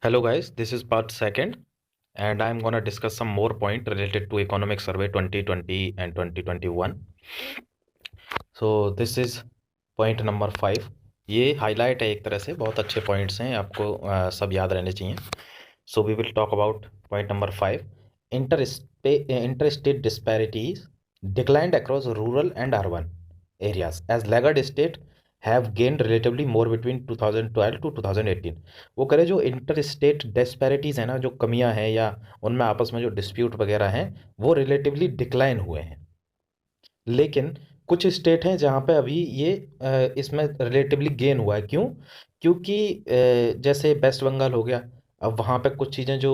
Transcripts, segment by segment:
Hello guys, this is part second and I'm gonna discuss some more point related to economic survey 2020 and 2021. So this is point number 5. ये highlight है एक तरह से, बहुत अच्छे points हैं, आपको सब याद रहने चाहिए. So we will talk about point number 5. Interstate disparities declined across rural and urban areas as laggard state have gained relatively more between 2012 to 2018. वो करे जो इंटर स्टेट डिस्पैरिटीज़ है ना, जो कमियां हैं या उनमें आपस में जो डिस्प्यूट वगैरह हैं, वो रिलेटिवली डिक्लाइन हुए हैं. लेकिन कुछ स्टेट हैं जहाँ पे अभी ये इसमें रिलेटिवली गेन हुआ है. क्यों? क्योंकि जैसे वेस्ट बंगाल हो गया. अब वहाँ पे कुछ चीज़ें जो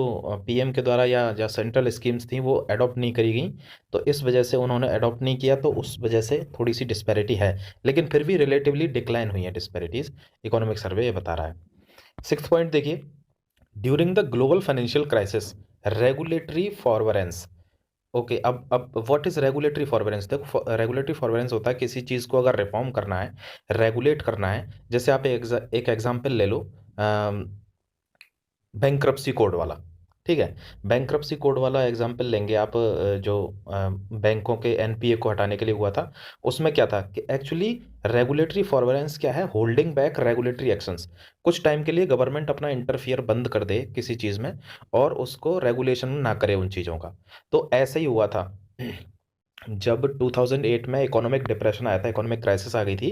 पीएम के द्वारा या सेंट्रल स्कीम्स थी वो अडॉप्ट नहीं करी गई, तो इस वजह से उन्होंने अडॉप्ट नहीं किया, तो उस वजह से थोड़ी सी डिस्पैरिटी है. लेकिन फिर भी रिलेटिवली डिक्लाइन हुई है डिस्पैरिटीज़, इकोनॉमिक सर्वे ये बता रहा है. सिक्स पॉइंट देखिए. During the global financial crisis regulatory forbearance. Okay, अब व्हाट इज रेगुलेटरी फॉरबेरेंस? देखो, रेगुलेटरी फॉरबेरेंस होता है किसी चीज़ को अगर रिफॉर्म करना है, रेगुलेट करना है. जैसे आप एक एग्जांपल ले लो, बैंक्रप्सी कोड वाला. ठीक है, बैंक्रप्सी कोड वाला एग्जांपल लेंगे आप. जो बैंकों के एनपीए को हटाने के लिए हुआ था, उसमें क्या था कि एक्चुअली रेगुलेटरी फॉरबेरेंस क्या है? Holding back regulatory actions. कुछ टाइम के लिए गवर्नमेंट अपना इंटरफियर बंद कर दे किसी चीज़ में और उसको रेगुलेशन ना करे उन चीज़ों का. तो ऐसे ही हुआ था जब 2008 में इकोनॉमिक डिप्रेशन आया था, इकोनॉमिक क्राइसिस आ गई थी,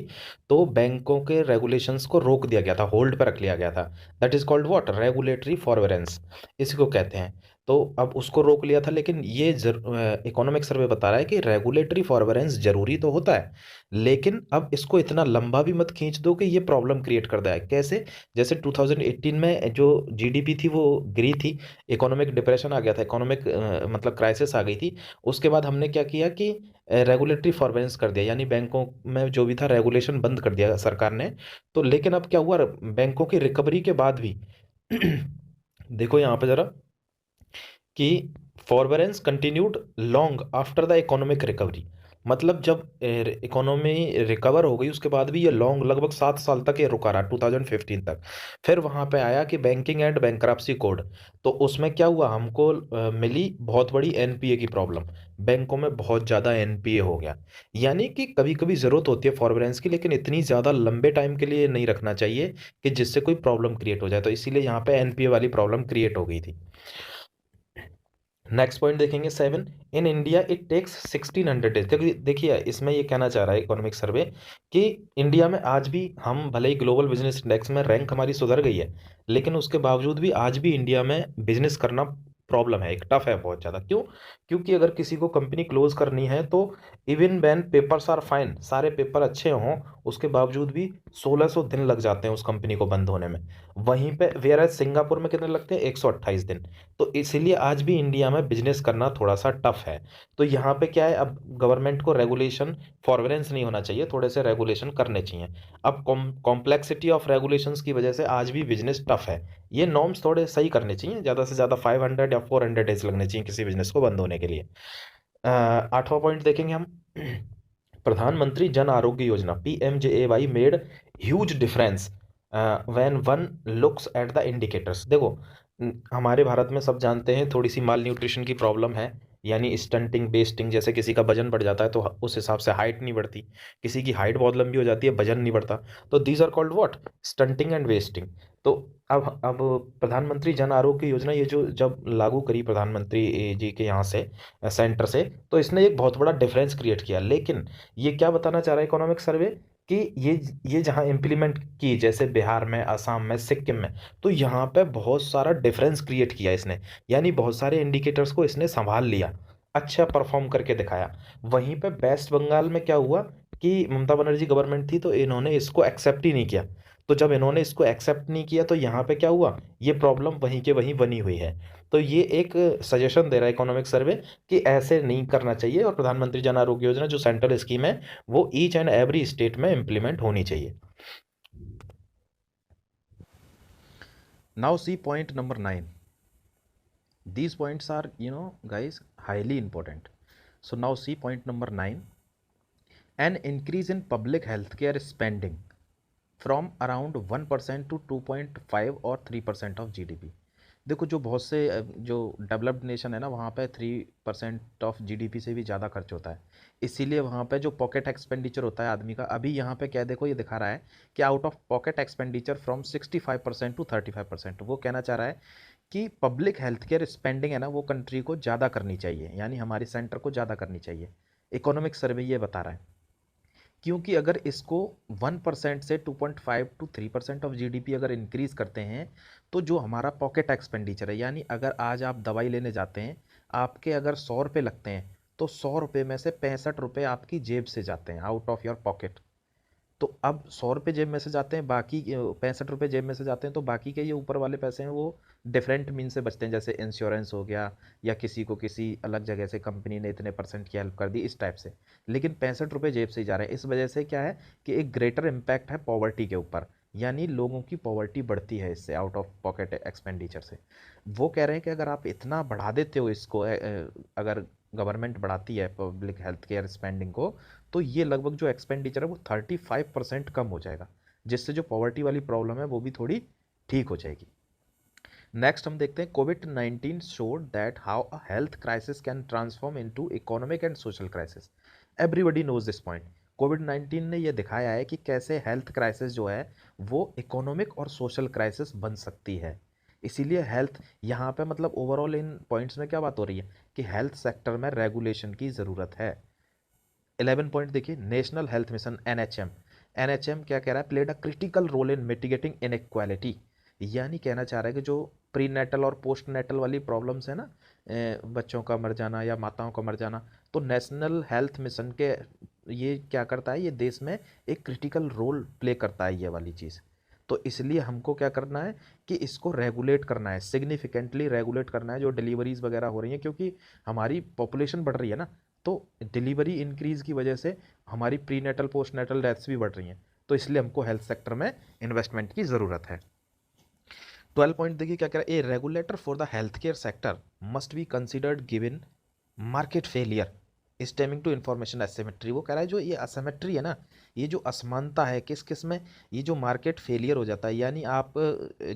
तो बैंकों के रेगुलेशंस को रोक दिया गया था, होल्ड पर रख लिया गया था. That is called what? Regulatory forbearance, इसी को कहते हैं. तो अब उसको रोक लिया था, लेकिन ये इकोनॉमिक सर्वे बता रहा है कि रेगुलेटरी फॉरबेरेंस जरूरी तो होता है, लेकिन अब इसको इतना लंबा भी मत खींच दो कि ये प्रॉब्लम क्रिएट कर दे. कैसे? जैसे 2018 में जो जीडीपी थी वो गिरी थी, इकोनॉमिक डिप्रेशन आ गया था, इकोनॉमिक मतलब क्राइसिस आ गई थी. उसके बाद हमने क्या किया कि रेगुलेटरी फॉरबेरेंस कर दिया, यानी बैंकों में जो भी था रेगुलेशन बंद कर दिया सरकार ने. तो लेकिन अब क्या हुआ, बैंकों की रिकवरी के बाद भी देखो यहाँ पे जरा कि forbearance continued long after the economic recovery. मतलब जब इकोनॉमी रिकवर हो गई उसके बाद भी ये लॉन्ग, लगभग 7 साल तक ये रुका रहा, 2015 तक. फिर वहाँ पे आया कि बैंकिंग एंड बैंक्रप्सी कोड. तो उसमें क्या हुआ, हमको मिली बहुत बड़ी एनपीए की प्रॉब्लम. बैंकों में बहुत ज़्यादा एनपीए हो गया. यानी कि कभी कभी ज़रूरत होती है फॉरबेरेंस की, लेकिन इतनी ज़्यादा लंबे टाइम के लिए नहीं रखना चाहिए कि जिससे कोई प्रॉब्लम क्रिएट हो जाए. तो इसीलिए यहाँ पे एनपीए वाली प्रॉब्लम क्रिएट हो गई थी. नेक्स्ट पॉइंट देखेंगे 7. In India it takes 1600 days. देखिए इसमें ये कहना चाह रहा है इकोनॉमिक सर्वे कि इंडिया में आज भी, हम भले ही ग्लोबल बिजनेस इंडेक्स में रैंक हमारी सुधर गई है, लेकिन उसके बावजूद भी आज भी इंडिया में बिजनेस करना प्रॉब्लम है, एक टफ है बहुत ज़्यादा. क्यों? क्योंकि अगर किसी को कंपनी क्लोज करनी है तो even when papers are fine, सारे पेपर अच्छे हों, उसके बावजूद भी 1600 दिन लग जाते हैं उस कंपनी को बंद होने में. वहीं पे वेयर एज सिंगापुर में कितने लगते हैं? 128 दिन. तो इसीलिए आज भी इंडिया में बिजनेस करना थोड़ा सा टफ है. तो यहाँ पे क्या है, अब गवर्नमेंट को रेगुलेशन फॉरबेरेंस नहीं होना चाहिए, थोड़े से रेगुलेशन करने चाहिए. अब कॉम्प्लेक्सिटी ऑफ रेगुलेशंस की वजह से आज भी बिजनेस टफ है. ये नॉर्म्स थोड़े सही करने चाहिए, ज़्यादा से ज़्यादा 500 या 400 डेज लगने चाहिए किसी बिजनेस को बंद होने के लिए. आठवां पॉइंट देखेंगे हम. प्रधानमंत्री Jan Arogya Yojana PMJAY made huge difference when one looks at the indicators. देखो, हमारे भारत में सब जानते हैं थोड़ी सी माल न्यूट्रिशन की प्रॉब्लम है, यानी स्टंटिंग बेस्टिंग. जैसे किसी का वजन बढ़ जाता है तो उस हिसाब से हाइट नहीं बढ़ती, किसी की हाइट बहुत लंबी हो जाती है, वजन नहीं बढ़ता. तो these are called what? Stunting and wasting. तो अब प्रधानमंत्री जन आरोग्य योजना ये जो जब लागू करी प्रधानमंत्री जी के यहाँ से, सेंटर से, तो इसने एक बहुत बड़ा डिफरेंस क्रिएट किया. लेकिन ये क्या बताना चाह रहा है इकोनॉमिक सर्वे कि ये जहाँ इम्प्लीमेंट की, जैसे बिहार में, असम में, सिक्किम में, तो यहाँ पे बहुत सारा डिफरेंस क्रिएट किया इसने. यानी बहुत सारे इंडिकेटर्स को इसने संभाल लिया, अच्छा परफॉर्म करके दिखाया. वहीं पे वेस्ट बंगाल में क्या हुआ कि ममता बनर्जी गवर्नमेंट थी तो इन्होंने इसको एक्सेप्ट ही नहीं किया. तो जब इन्होंने इसको एक्सेप्ट नहीं किया तो यहाँ पे क्या हुआ, ये प्रॉब्लम वहीं के वहीं बनी हुई है. तो ये एक सजेशन दे रहा है इकोनॉमिक सर्वे कि ऐसे नहीं करना चाहिए, और प्रधानमंत्री जन आरोग्य योजना जो सेंट्रल स्कीम है वो ईच एंड एवरी स्टेट में इम्प्लीमेंट होनी चाहिए. Now see point number 9. These points are, guys, highly important. So now see point number 9. An increase in public healthcare spending from around 1% to 2.5 और 3% of GDP. देखो जो बहुत से जो developed nation है ना, वहाँ पे 3% ऑफ जीडीपी से भी ज़्यादा खर्च होता है। इसीलिए वहाँ पे जो पॉकेट एक्सपेंडिचर होता है आदमी का, अभी यहाँ पे क्या देखो ये दिखा रहा है कि out of pocket expenditure from 65% to 35%। वो कहना चाह रहा है कि पब्लिक हेल्थ केयर स्पेंडिंग है ना, वो कंट्री को ज़्यादा करनी चाहिए, यानी हमारे सेंटर को ज़्यादा करनी चाहिए। इकोनॉमिक सर्वे ये बता रहा है, क्योंकि अगर इसको 1% से 2.5 टू 3% ऑफ जीडीपी अगर इंक्रीज करते हैं, तो जो हमारा पॉकेट एक्सपेंडिचर है, यानी अगर आज आप दवाई लेने जाते हैं, आपके अगर 100 रुपये लगते हैं, तो 100 रुपये में से 65 रुपये आपकी जेब से जाते हैं, आउट ऑफ योर पॉकेट। तो अब 100 रुपये जेब में से जाते हैं, बाकी 65 रुपये जेब में से जाते हैं, तो बाकी के ये ऊपर वाले पैसे हैं वो डिफरेंट मीन से बचते हैं, जैसे इंश्योरेंस हो गया, या किसी को किसी अलग जगह से कंपनी ने इतने परसेंट की हेल्प कर दी, इस टाइप से। लेकिन 65 रुपये जेब से ही जा रहे हैं। इस वजह से क्या है कि एक ग्रेटर इम्पैक्ट है पॉवर्टी के ऊपर, यानी लोगों की पॉवर्टी बढ़ती है इससे, आउट ऑफ पॉकेट एक्सपेंडिचर से। वो कह रहे हैं कि अगर आप इतना बढ़ा देते हो इसको, अगर गवर्नमेंट बढ़ाती है पब्लिक हेल्थ केयर स्पेंडिंग को, तो ये लगभग जो एक्सपेंडिचर है वो 35% कम हो जाएगा, जिससे जो पॉवर्टी वाली प्रॉब्लम है वो भी थोड़ी ठीक हो जाएगी। नेक्स्ट हम देखते हैं, कोविड-19 showed that how a health crisis can transform into economic and social crisis. Everybody knows this point. कोविड-19 ने ये दिखाया है कि कैसे हेल्थ क्राइसिस जो है वो इकोनॉमिक और सोशल क्राइसिस बन सकती है। इसीलिए हेल्थ यहाँ पे मतलब ओवरऑल इन पॉइंट्स में क्या बात हो रही है कि हेल्थ सेक्टर में रेगुलेशन की ज़रूरत है। 11 पॉइंट देखिए, national health mission NHM. NHM क्या कह रहा है, played a critical role in mitigating inequality. यानी कहना चाह रहा है कि जो प्री नेटल और पोस्ट नेटल वाली प्रॉब्लम्स है ना, बच्चों का मर जाना या माताओं का मर जाना, तो नेशनल हेल्थ मिशन के ये क्या करता है, ये देश में एक क्रिटिकल रोल प्ले करता है ये वाली चीज़। तो इसलिए हमको क्या करना है कि इसको रेगुलेट करना है, सिग्निफिकेंटली रेगुलेट करना है जो डिलीवरीज वगैरह हो रही हैं, क्योंकि हमारी पॉपुलेशन बढ़ रही है ना, तो डिलीवरी इंक्रीज़ की वजह से हमारी prenatal postnatal deaths भी बढ़ रही हैं। तो इसलिए हमको हेल्थ सेक्टर में इन्वेस्टमेंट की ज़रूरत है। 12 पॉइंट देखिए क्या कह रहा है, a regulator for the health care sector must be considered given market failure stemming to information asymmetry. वो कह रहा है जो ये असिमेट्री है ना, ये जो असमानता है किस किस में, ये जो मार्केट फेलियर हो जाता है, यानी आप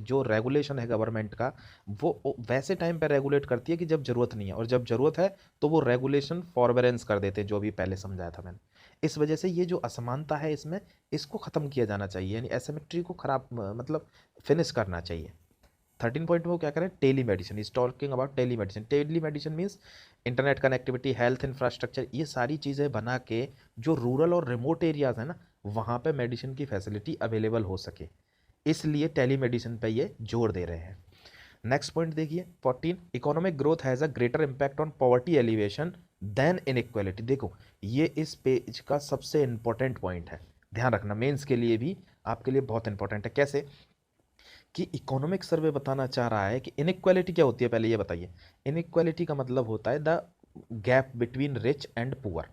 जो रेगुलेशन है गवर्नमेंट का, वो वैसे टाइम पे रेगुलेट करती है कि जब ज़रूरत नहीं है, और जब ज़रूरत है तो वो रेगुलेशन फॉरबेरेंस कर देते हैं, जो भी पहले समझाया था मैंने। इस वजह से ये जो असमानता है इसमें, इसको ख़त्म किया जाना चाहिए, यानी एसिमेट्री को खराब मतलब फिनिश करना चाहिए। 13 पॉइंट में वो क्या करें, telemedicine is talking about telemedicine. Telemedicine means internet connectivity, health infrastructure, ये सारी चीज़ें बना के जो रूरल और रिमोट एरियाज़ है ना, वहाँ पे मेडिसिन की फैसिलिटी अवेलेबल हो सके, इसलिए टेली मेडिसिन पे ये जोर दे रहे हैं। नेक्स्ट पॉइंट देखिए 14, economic growth has a greater impact on poverty alleviation than inequality. देखो ये इस पेज का सबसे इंपॉर्टेंट पॉइंट है, ध्यान रखना, मेंस के लिए भी आपके लिए बहुत इंपॉर्टेंट है। कैसे कि इकोनॉमिक सर्वे बताना चाह रहा है कि इनइक्वालिटी क्या होती है, पहले ये बताइए। इनइक्वालिटी का मतलब होता है the gap between rich and poor,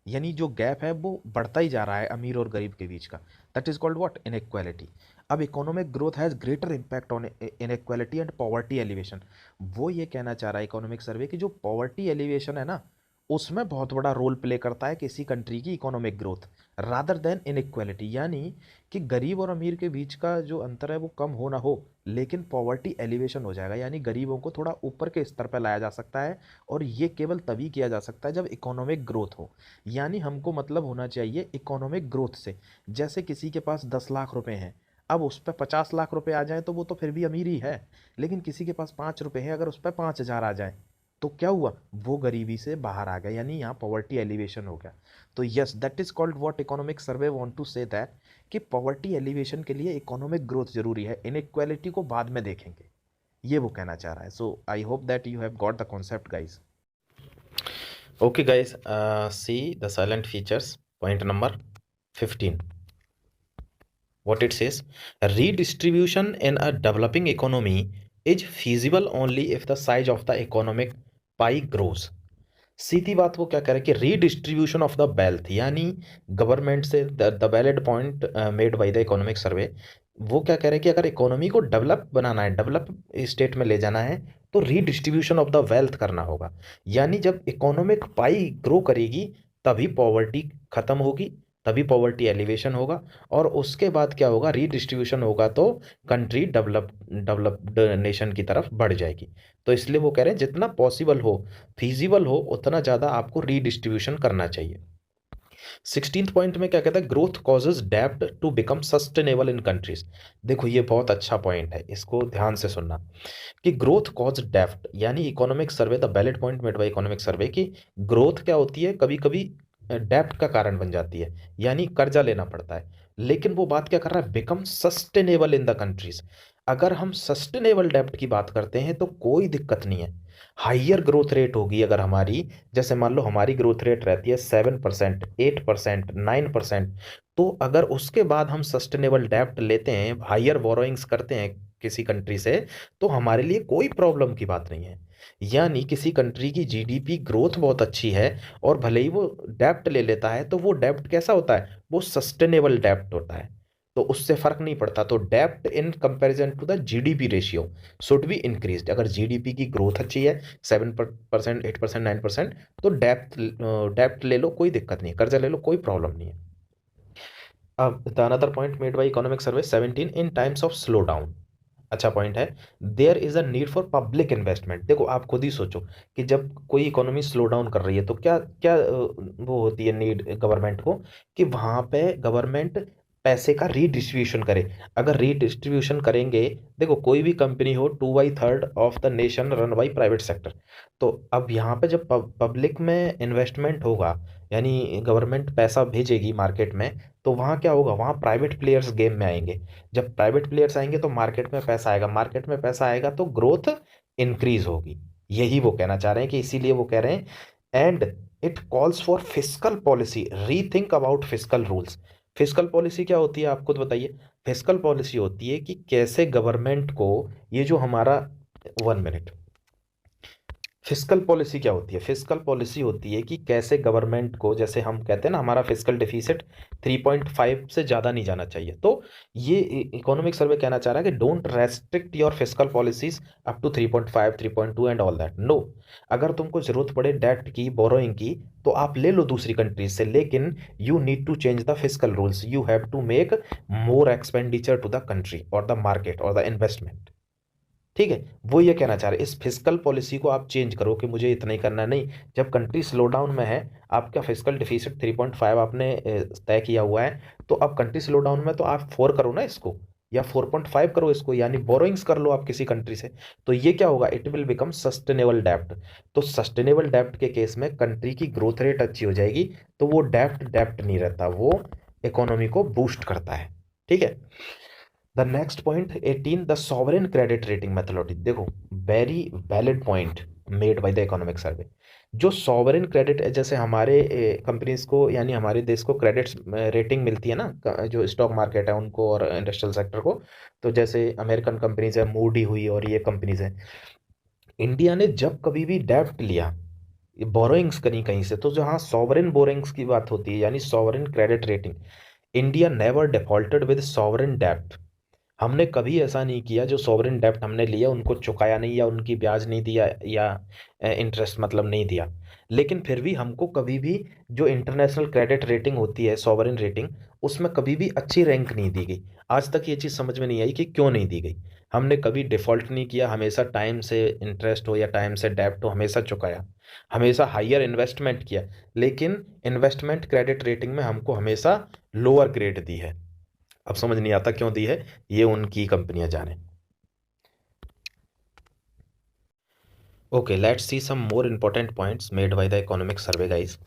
यानी जो गैप है वो बढ़ता ही जा रहा है अमीर और गरीब के बीच का, that is called what, inequality. अब economic growth has greater impact on inequality and poverty alleviation. वो ये कहना चाह रहा है इकोनॉमिक सर्वे कि जो पॉवर्टी एलिवेशन है ना, उसमें बहुत बड़ा रोल प्ले करता है किसी कंट्री की economic growth, rather than inequality. यानी कि गरीब और अमीर के बीच का जो अंतर है वो कम हो ना हो, लेकिन पॉवर्टी एलिवेशन हो जाएगा, यानी गरीबों को थोड़ा ऊपर के स्तर पर लाया जा सकता है, और ये केवल तभी किया जा सकता है जब इकोनॉमिक ग्रोथ हो। यानी हमको मतलब होना चाहिए इकोनॉमिक ग्रोथ से, जैसे किसी के पास 10 लाख रुपए हैं, अब उस पर 50 लाख रुपए आ जाए तो वो तो फिर भी अमीर ही है, लेकिन किसी के पास 5 रुपए है, अगर उस पर 5,000 आ जाए तो क्या हुआ, वो गरीबी से बाहर आ गया, यानी यहाँ पॉवर्टी एलिवेशन हो गया। तो yes, that is called what economic survey want to say that कि पॉवर्टी एलिवेशन के लिए इकोनॉमिक ग्रोथ जरूरी है, इनइक्वालिटी को बाद में देखेंगे, ये वो कहना चाह रहा है। So I hope that you have got the concept guys. Okay guys, see the salient features, point number 15, what it says, redistribution in a developing economy is feasible only if the size of the economic pie grows। सीधी बात वो क्या कह रहे हैं कि redistribution of the wealth, यानी government से the valid point made by the economic सर्वे, वो क्या कह रहे हैं कि अगर इकोनॉमी को डेवलप बनाना है, डेवलप स्टेट में ले जाना है, तो रीडिस्ट्रीब्यूशन ऑफ द वेल्थ करना होगा। यानी जब इकोनॉमिक पाई ग्रो करेगी तभी पॉवर्टी खत्म होगी, तभी पॉवर्टी एलिवेशन होगा, और उसके बाद क्या होगा, रीडिस्ट्रीब्यूशन होगा, तो कंट्री डेवलप्ड नेशन की तरफ बढ़ जाएगी। तो इसलिए वो कह रहे हैं जितना पॉसिबल हो, फीजिबल हो, उतना ज़्यादा आपको रीडिस्ट्रीब्यूशन करना चाहिए। 16th पॉइंट में क्या कहता है, ग्रोथ कॉजेज डेब्ट to become sustainable in countries. देखो ये बहुत अच्छा पॉइंट है, इसको ध्यान से सुनना, कि ग्रोथ कॉज डेब्ट, यानी economic survey, the valid point made by economic सर्वे, की ग्रोथ क्या होती है, कभी कभी डेब्ट का कारण बन जाती है, यानी कर्जा लेना पड़ता है। लेकिन वो बात क्या कर रहा है, become sustainable in the countries. अगर हम सस्टेनेबल डेब्ट की बात करते हैं तो कोई दिक्कत नहीं है। हाइयर ग्रोथ रेट होगी अगर हमारी, जैसे मान लो हमारी ग्रोथ रेट रहती है 7%, 8%, 9%, तो अगर उसके बाद हम सस्टेनेबल डेब्ट लेते हैं, हाइयर बोरोइंग्स करते हैं किसी कंट्री से, तो हमारे लिए कोई प्रॉब्लम की बात नहीं है। यानी किसी कंट्री की जीडीपी ग्रोथ बहुत अच्छी है, और भले ही वो डेब्ट ले लेता है, तो वो डेब्ट कैसा होता है, वो सस्टेनेबल डेब्ट होता है, तो उससे फर्क नहीं पड़ता। तो डेब्ट in comparison to the GDP ratio should be increased. अगर जीडीपी की ग्रोथ अच्छी है, 7%, 8%, 9%, तो डेब्ट डेब्ट ले लो, कोई दिक्कत नहीं है, कर्जा ले लो, कोई प्रॉब्लम नहीं है। अब the another point made by economic survey 17, in times of slowdown, अच्छा पॉइंट है, there is a need for public investment. देखो आप खुद ही सोचो कि जब कोई इकोनॉमी स्लो डाउन कर रही है, तो क्या क्या वो होती है नीड गवर्नमेंट को, कि वहां पे गवर्नमेंट पैसे का रीडिस्ट्रीब्यूशन करे। अगर रीडिस्ट्रीब्यूशन करेंगे, देखो कोई भी कंपनी हो, 2/3 of the nation run by private sector, तो अब यहाँ पे जब पब्लिक में इन्वेस्टमेंट होगा, यानी गवर्नमेंट पैसा भेजेगी मार्केट में, तो वहाँ क्या होगा, वहाँ प्राइवेट प्लेयर्स गेम में आएंगे। जब प्राइवेट प्लेयर्स आएंगे तो मार्केट में पैसा आएगा, मार्केट में पैसा आएगा तो ग्रोथ इंक्रीज होगी। यही वो कहना चाह रहे हैं, कि इसीलिए वो कह रहे हैं, and it calls for fiscal policy, rethink about fiscal rules. Fiscal policy क्या होती है, आप खुद बताइए। फिस्कल पॉलिसी होती है कि कैसे गवर्नमेंट को, ये जो हमारा, 1 मिनट, फिस्कल पॉलिसी क्या होती है, फिस्कल पॉलिसी होती है कि कैसे गवर्नमेंट को, जैसे हम कहते हैं ना, हमारा फिस्कल डिफिसिट 3.5 से ज़्यादा नहीं जाना चाहिए, तो ये इकोनॉमिक सर्वे कहना चाह रहा है कि don't restrict your fiscal policies up to 3.5, 3.2 and all that, no. अगर तुमको जरूरत पड़े डेट की, बोरोइंग की, तो आप ले लो दूसरी कंट्रीज से, लेकिन you need to change the fiscal rules, you have to make more expenditure to the country और द मार्केट और द इन्वेस्टमेंट। ठीक है, वो ये कहना चाह रहे हैं, इस फिस्कल पॉलिसी को आप चेंज करो, कि मुझे इतना ही करना नहीं। जब कंट्री स्लो डाउन में है, आपका फिस्कल डिफिसिट 3.5 आपने तय किया हुआ है, तो अब कंट्री स्लो डाउन में तो आप 4 करो ना इसको, या 4.5 करो इसको, यानी बोरोइंग्स कर लो आप किसी कंट्री से। तो ये क्या होगा, इट विल बिकम सस्टेनेबल डेप्ट। तो सस्टेनेबल डेप्ट के केस में कंट्री की ग्रोथ रेट अच्छी हो जाएगी, तो वो डेप्ट डेप्ट नहीं रहता, वो इकोनॉमी को बूस्ट करता है। ठीक है, the next point 18, the sovereign credit rating methodology. देखो very valid point made by the economic survey. जो सॉवरेन क्रेडिट, जैसे हमारे कंपनीज को, यानी हमारे देश को क्रेडिट रेटिंग मिलती है ना, जो स्टॉक मार्केट है उनको और इंडस्ट्रियल सेक्टर को, तो जैसे अमेरिकन कंपनीज है, मूडी हुई, और ये कंपनीज है, इंडिया ने जब कभी भी डेब्ट लिया, बोरोइंग्स करी कहीं से, तो जहाँ सॉवरेन बोरोइंग्स की बात होती है, यानी sovereign credit rating, India never defaulted with sovereign डेब्ट। हमने कभी ऐसा नहीं किया, जो सॉवरेन डेब्ट हमने लिया उनको चुकाया नहीं, या उनकी ब्याज नहीं दिया, या इंटरेस्ट मतलब नहीं दिया। लेकिन फिर भी हमको कभी भी, जो इंटरनेशनल क्रेडिट रेटिंग होती है, सॉवरेन रेटिंग, उसमें कभी भी अच्छी रैंक नहीं दी गई। आज तक ये चीज़ समझ में नहीं आई कि क्यों नहीं दी गई। हमने कभी डिफॉल्ट नहीं किया, हमेशा टाइम से इंटरेस्ट हो या टाइम से डेब्ट हो, हमेशा चुकाया, हमेशा हाइयर इन्वेस्टमेंट किया, लेकिन इन्वेस्टमेंट क्रेडिट रेटिंग में हमको हमेशा लोअर ग्रेड दी है। अब समझ नहीं आता क्यों दी है, ये उनकी कंपनियां जाने। Okay, let's see some more important points made by the economic survey guys.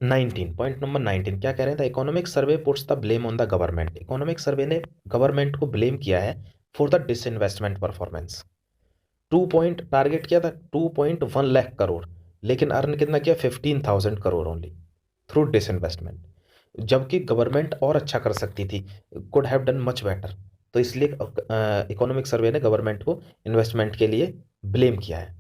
19, point number 19 क्या कह रहे हैं, the economic survey puts the blame on the government. Economic survey ने गवर्नमेंट को ब्लेम किया है for the disinvestment performance. 2 point target किया था 2.1 लाख करोड़, लेकिन अर्न कितना किया, 15,000 करोड़ ओनली थ्रू डिसइन्वेस्टमेंट। जबकि गवर्नमेंट और अच्छा कर सकती थी, could have done much better. तो इसलिए इकोनॉमिक सर्वे ने गवर्नमेंट को इन्वेस्टमेंट के लिए ब्लेम किया है।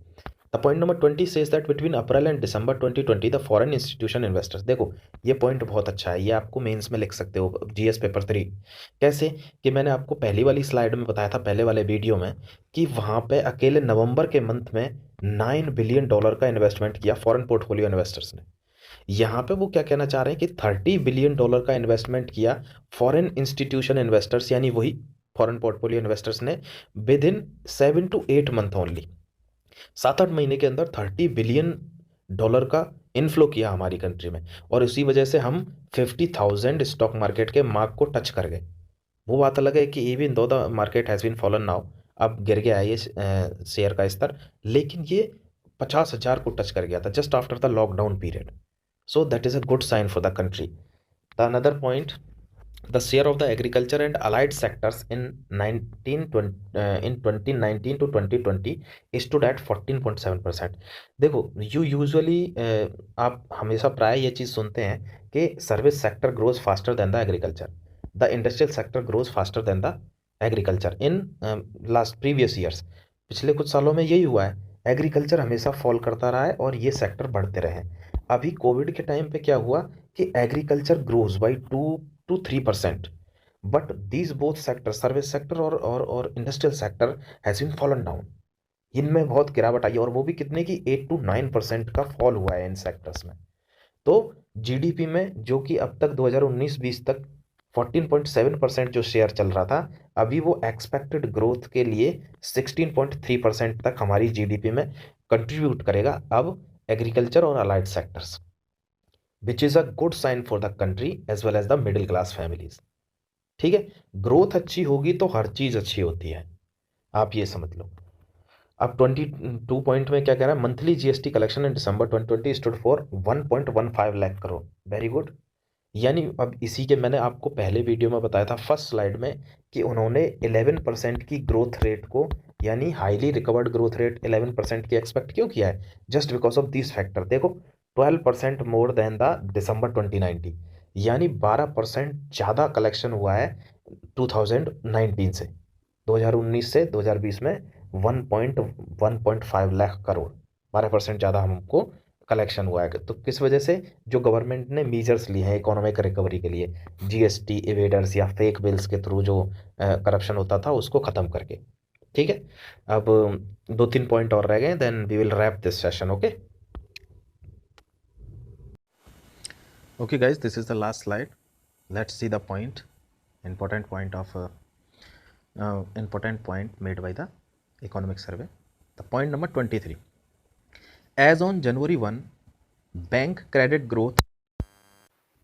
The point number 20 says that between April and December 2020 the foreign institution investors. देखो ये पॉइंट बहुत अच्छा है, ये आपको मेंस में लिख सकते हो, जीएस पेपर 3। कैसे, कि मैंने आपको पहली वाली स्लाइड में बताया था, पहले वाले वीडियो में, कि वहाँ पे अकेले नवंबर के मंथ में $9 बिलियन का इन्वेस्टमेंट किया फॉरेन पोर्टफोलियो इन्वेस्टर्स ने। यहाँ पे वो क्या कहना चाह रहे हैं कि $30 बिलियन का इन्वेस्टमेंट किया फॉरेन इंस्टीट्यूशन इन्वेस्टर्स, यानी वही फॉरेन पोर्टफोलियो इन्वेस्टर्स ने, with in 7 to 8 month only, 7-8 महीने के अंदर $30 बिलियन का इनफ्लो किया हमारी कंट्री में। और इसी वजह से हम 50,000 स्टॉक मार्केट के मार्क को टच कर गए। वो बात अलग है कि even though the market has been fallen now, अब गिर गया है ये शेयर का स्तर, लेकिन ये 50,000 को टच कर गया था just after the lockdown period. So that is a good sign for the country. The another point, the share of the agriculture and allied sectors in 2019 to 2020 stood at 14.7%। देखो, you usually आप हमेशा प्राय ये चीज़ सुनते हैं कि service sector grows faster than the agriculture, the industrial sector grows faster than the agriculture in last previous years. पिछले कुछ सालों में यही हुआ है, एग्रीकल्चर हमेशा फॉल करता रहा है और ये सेक्टर बढ़ते रहे हैं। अभी कोविड के टाइम पे क्या हुआ कि agriculture grows by 2 to 3%, but these both sector, service sector और industrial sector, has been fallen down. इनमें बहुत गिरावट आई है, और वो भी कितने की 8 to 9% का फॉल हुआ है इन सेक्टर्स में। तो जीडीपी में जो कि अब तक 2019-20 तक 14.7% जो शेयर चल रहा था, अभी वो एक्सपेक्टेड ग्रोथ के लिए 16.3% तक हमारी जीडीपी में कंट्रीब्यूट करेगा अब एग्रीकल्चर और allied sectors, which is a good sign for the country as well as the middle class families. ठीक है, ग्रोथ अच्छी होगी तो हर चीज़ अच्छी होती है, आप ये समझ लो। अब 22 पॉइंट में क्या कह रहा है, monthly GST collection in December 2020 stood for 1.15 lakh crore. Very good. यानी अब इसी के मैंने आपको पहले वीडियो में बताया था फर्स्ट स्लाइड में कि उन्होंने 11% की ग्रोथ रेट को, यानी हाईली रिकवर्ड ग्रोथ रेट 11% की एक्सपेक्ट क्यों किया है, just because of this factor. देखो 12% मोर देन द दिसंबर 2019, यानी 12% ज़्यादा कलेक्शन हुआ है 2019 से, 2019 से 2020 में 1.5 लाख करोड़, 12% ज़्यादा हमको कलेक्शन हुआ है। तो किस वजह से, जो गवर्नमेंट ने मीजर्स लिए हैं इकोनॉमिक रिकवरी के लिए, जीएसटी एवेडर्स या फेक बिल्स के थ्रू जो करप्शन होता था उसको ख़त्म करके। ठीक है, अब 2-3 पॉइंट और रह गए, then we will wrap this session. Okay okay guys, this is the last slide. Let's see the point, important point made by the economic survey. The point number 23, as on January 1, bank credit growth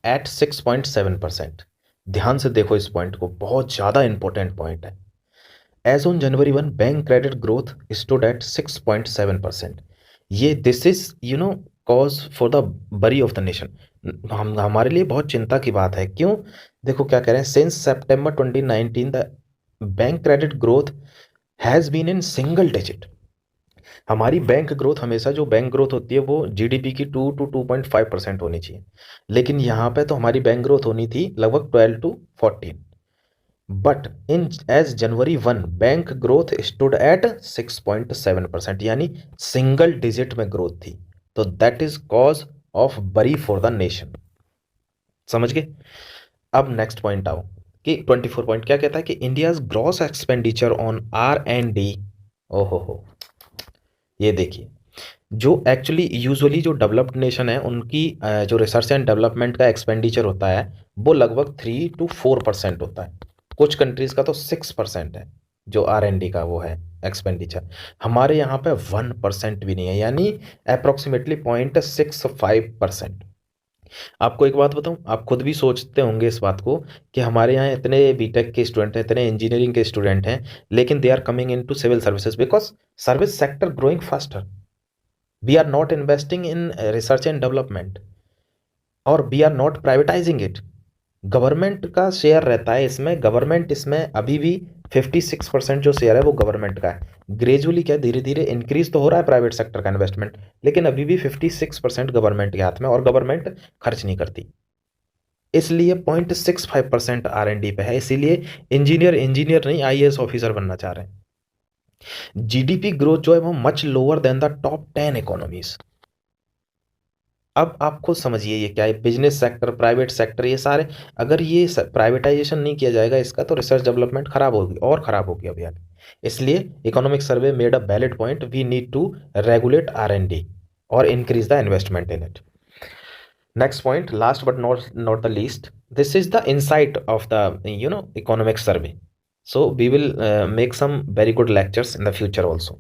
at 6.7%। ध्यान से देखो इस point को, बहुत ज़्यादा important point है। As on January 1 bank credit growth stood at 6.7%। ये this is cause for the worry of the nation. हमारे लिए बहुत चिंता की बात है। क्यों? देखो क्या कह रहे हैं, since September 2019 the bank credit growth has been in single digit. हमारी बैंक ग्रोथ, हमेशा जो बैंक ग्रोथ होती है वो जीडीपी की 2 to 2.5% होनी चाहिए, लेकिन यहाँ पे तो हमारी बैंक ग्रोथ होनी थी लगभग 12 to 14। But in as January 1 bank growth stood at 6.7%, यानी सिंगल डिजिट में ग्रोथ थी। तो that is cause of worry for the nation. समझ गए? अब नेक्स्ट पॉइंट आओ कि 24 पॉइंट क्या कहता है कि India's gross expenditure on R&D। ओहो, ये देखिए, जो एक्चुअली यूजुअली जो डेवलप्ड नेशन है उनकी जो रिसर्च एंड डेवलपमेंट का एक्सपेंडिचर होता है वो लगभग 3 to 4% होता है। कुछ कंट्रीज़ का तो 6% है जो R&D का वो है एक्सपेंडिचर। हमारे यहाँ पे 1% भी नहीं है, यानी अप्रॉक्सीमेटली 0.65%। आपको एक बात बताऊं, आप खुद भी सोचते होंगे इस बात को कि हमारे यहाँ इतने बीटेक के स्टूडेंट हैं, इतने इंजीनियरिंग के स्टूडेंट हैं, लेकिन they are coming into civil services because service sector growing faster. We are not investing in research and development और we are not privatising it. Government का शेयर रहता है इसमें, गवर्नमेंट इसमें अभी भी 56% जो शेयर है वो गवर्नमेंट का है। ग्रेजुअली क्या धीरे धीरे इंक्रीज तो हो रहा है प्राइवेट सेक्टर का इन्वेस्टमेंट, लेकिन अभी भी 56% गवर्नमेंट के हाथ में, और गवर्नमेंट खर्च नहीं करती। इसलिए 0.65% R&D पे है। इसीलिए इंजीनियर नहीं, IAS ऑफिसर बनना चाह रहे हैं। जीडीपी ग्रोथ जो है वो much lower than the top 10 economies. अब आप खुद समझिए ये क्या है, बिजनेस सेक्टर, प्राइवेट सेक्टर, ये सारे, अगर ये प्राइवेटाइजेशन नहीं किया जाएगा इसका तो रिसर्च डेवलपमेंट खराब होगी और खराब होगी अभी आगे। इसलिए economic survey made a valid point, we need to regulate R&D और increase the investment in it. Next point, last but not the least, this is the insight of the economic survey. So we will make some very good lectures in the future also.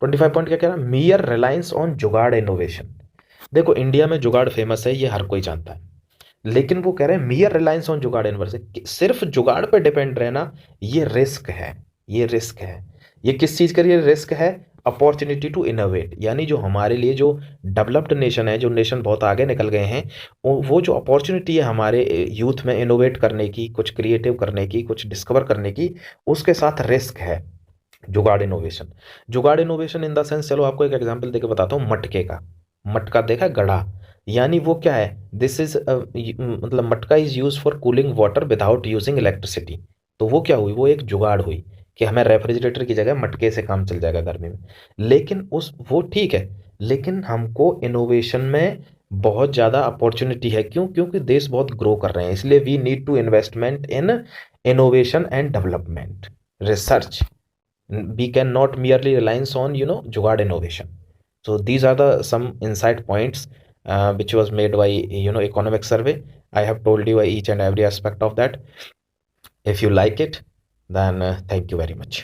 25 point क्या कह रहा है, मियर reliance on जुगाड़ innovation. देखो India में जुगाड़ famous है, ये हर कोई जानता है, लेकिन वो कह रहे हैं मियर रिलायंस ऑन जुगाड़ इनोवेशन, सिर्फ जुगाड़ पे डिपेंड रहना ये रिस्क है। ये रिस्क है। ये किस चीज़ का लिए रिस्क है? अपॉर्चुनिटी टू इनोवेट, यानी जो हमारे लिए जो डेवलप्ड नेशन है, जो नेशन बहुत आगे निकल गए हैं, वो जो अपॉर्चुनिटी है हमारे यूथ में इनोवेट करने की, कुछ क्रिएटिव करने की, कुछ डिस्कवर करने की, उसके साथ रिस्क है। जुगाड़ इनोवेशन, जुगाड़ इनोवेशन इन द सेंस, चलो आपको एक एग्जांपल देके बताता हूँ। मटके का, मटका देखा, गड़ा, यानी वो क्या है, दिस इज मतलब मटका is use for cooling water without using electricity. तो वो क्या हुई, वो एक जुगाड़ हुई कि हमें रेफ्रिजरेटर की जगह मटके से काम चल जाएगा गर्मी में। लेकिन उस वो ठीक है, लेकिन हमको इनोवेशन में बहुत ज़्यादा अपॉर्चुनिटी है। क्यों? क्योंकि देश बहुत ग्रो कर रहे हैं, इसलिए we need to investment in innovation and development, research. We cannot merely reliance on jugaad innovation. So these are the some insight points which was made by economic survey. I have told you each and every aspect of that. If you like it, then thank you very much.